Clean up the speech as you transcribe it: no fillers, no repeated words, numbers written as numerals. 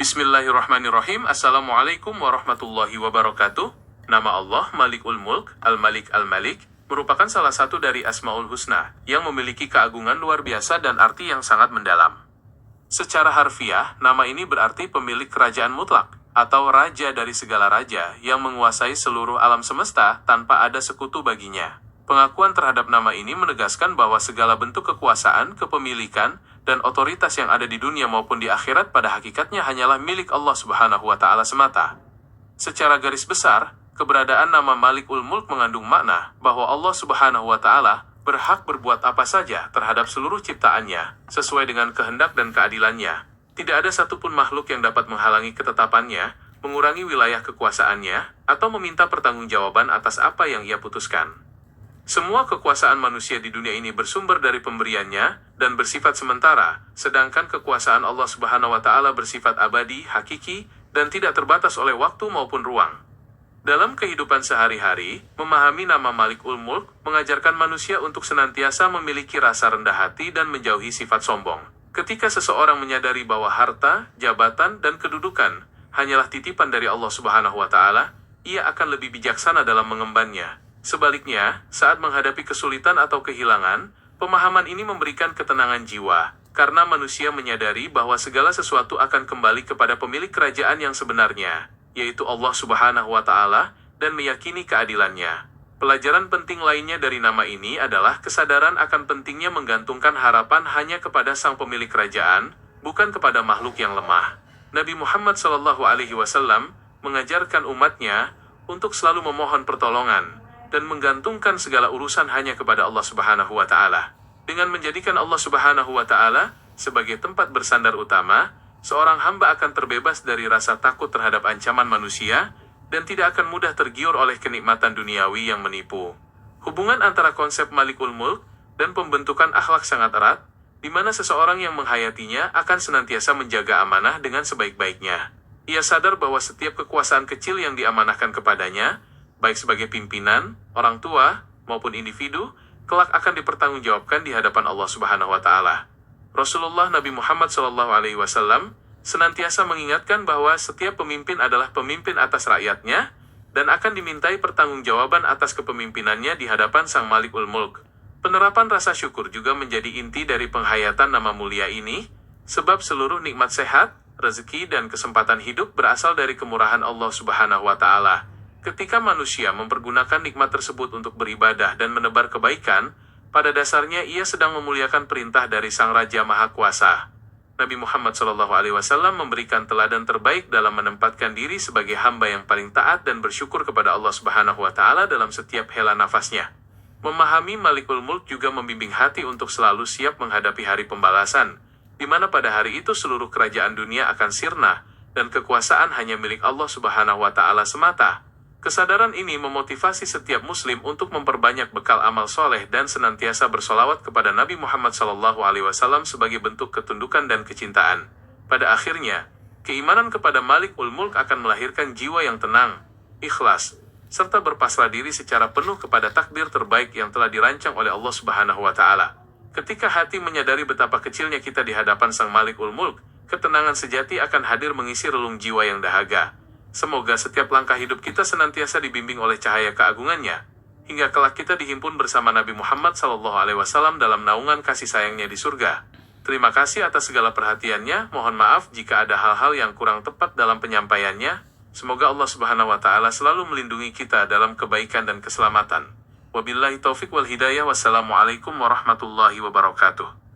Bismillahirrahmanirrahim. Assalamualaikum warahmatullahi wabarakatuh. Nama Allah Malikul Mulk, Al-Malik Al-Malik, merupakan salah satu dari Asmaul Husna, yang memiliki keagungan luar biasa dan arti yang sangat mendalam. Secara harfiah, nama ini berarti pemilik kerajaan mutlak, atau raja dari segala raja, yang menguasai seluruh alam semesta tanpa ada sekutu baginya. Pengakuan terhadap nama ini menegaskan bahwa segala bentuk kekuasaan, kepemilikan, dan otoritas yang ada di dunia maupun di akhirat pada hakikatnya hanyalah milik Allah Subhanahu wa Ta'ala semata. Secara garis besar, keberadaan nama Malikul Mulk mengandung makna bahwa Allah Subhanahu wa Ta'ala berhak berbuat apa saja terhadap seluruh ciptaannya, sesuai dengan kehendak dan keadilannya. Tidak ada satupun makhluk yang dapat menghalangi ketetapannya, mengurangi wilayah kekuasaannya, atau meminta pertanggungjawaban atas apa yang ia putuskan. Semua kekuasaan manusia di dunia ini bersumber dari pemberiannya dan bersifat sementara, sedangkan kekuasaan Allah Subhanahu wa Ta'ala bersifat abadi, hakiki, dan tidak terbatas oleh waktu maupun ruang. Dalam kehidupan sehari-hari, memahami nama Malikul Mulk mengajarkan manusia untuk senantiasa memiliki rasa rendah hati dan menjauhi sifat sombong. Ketika seseorang menyadari bahwa harta, jabatan, dan kedudukan hanyalah titipan dari Allah Subhanahu wa Ta'ala, ia akan lebih bijaksana dalam mengembannya. Sebaliknya, saat menghadapi kesulitan atau kehilangan, pemahaman ini memberikan ketenangan jiwa, karena manusia menyadari bahwa segala sesuatu akan kembali kepada pemilik kerajaan yang sebenarnya, yaitu Allah Subhanahu wa Ta'ala, dan meyakini keadilannya. Pelajaran penting lainnya dari nama ini adalah kesadaran akan pentingnya menggantungkan harapan hanya kepada sang pemilik kerajaan, bukan kepada makhluk yang lemah. Nabi Muhammad SAW mengajarkan umatnya untuk selalu memohon pertolongan dan menggantungkan segala urusan hanya kepada Allah Subhanahu wa Ta'ala. Dengan menjadikan Allah Subhanahu wa Ta'ala sebagai tempat bersandar utama, seorang hamba akan terbebas dari rasa takut terhadap ancaman manusia dan tidak akan mudah tergiur oleh kenikmatan duniawi yang menipu. Hubungan antara konsep Malikul Mulk dan pembentukan akhlak sangat erat, di mana seseorang yang menghayatinya akan senantiasa menjaga amanah dengan sebaik-baiknya. Ia sadar bahwa setiap kekuasaan kecil yang diamanahkan kepadanya, baik sebagai pimpinan, orang tua, maupun individu, kelak akan dipertanggungjawabkan di hadapan Allah Subhanahu wa Ta'ala. Rasulullah Nabi Muhammad SAW senantiasa mengingatkan bahwa setiap pemimpin adalah pemimpin atas rakyatnya dan akan dimintai pertanggungjawaban atas kepemimpinannya di hadapan Sang Malikul Mulk. Penerapan rasa syukur juga menjadi inti dari penghayatan nama mulia ini, sebab seluruh nikmat sehat, rezeki, dan kesempatan hidup berasal dari kemurahan Allah Subhanahu wa Ta'ala. Ketika manusia mempergunakan nikmat tersebut untuk beribadah dan menebar kebaikan, pada dasarnya ia sedang memuliakan perintah dari Sang Raja Maha Kuasa. Nabi Muhammad SAW memberikan teladan terbaik dalam menempatkan diri sebagai hamba yang paling taat dan bersyukur kepada Allah Subhanahu wa Ta'ala dalam setiap hela nafasnya. Memahami Malikul Mulk juga membimbing hati untuk selalu siap menghadapi hari pembalasan, di mana pada hari itu seluruh kerajaan dunia akan sirna dan kekuasaan hanya milik Allah Subhanahu wa Ta'ala semata. Kesadaran ini memotivasi setiap muslim untuk memperbanyak bekal amal soleh dan senantiasa bersolawat kepada Nabi Muhammad SAW sebagai bentuk ketundukan dan kecintaan. Pada akhirnya, keimanan kepada Malikul Mulk akan melahirkan jiwa yang tenang, ikhlas, serta berpasrah diri secara penuh kepada takdir terbaik yang telah dirancang oleh Allah Subhanahu wa Ta'ala. Ketika hati menyadari betapa kecilnya kita di hadapan Sang Malikul Mulk, ketenangan sejati akan hadir mengisi relung jiwa yang dahaga. Semoga setiap langkah hidup kita senantiasa dibimbing oleh cahaya keagungannya, hingga kelak kita dihimpun bersama Nabi Muhammad SAW dalam naungan kasih sayangnya di surga. Terima kasih atas segala perhatiannya, mohon maaf jika ada hal-hal yang kurang tepat dalam penyampaiannya. Semoga Allah Subhanahu wa Ta'ala selalu melindungi kita dalam kebaikan dan keselamatan. Wabillahi taufiq wal hidayah. Wassalamualaikum warahmatullahi wabarakatuh.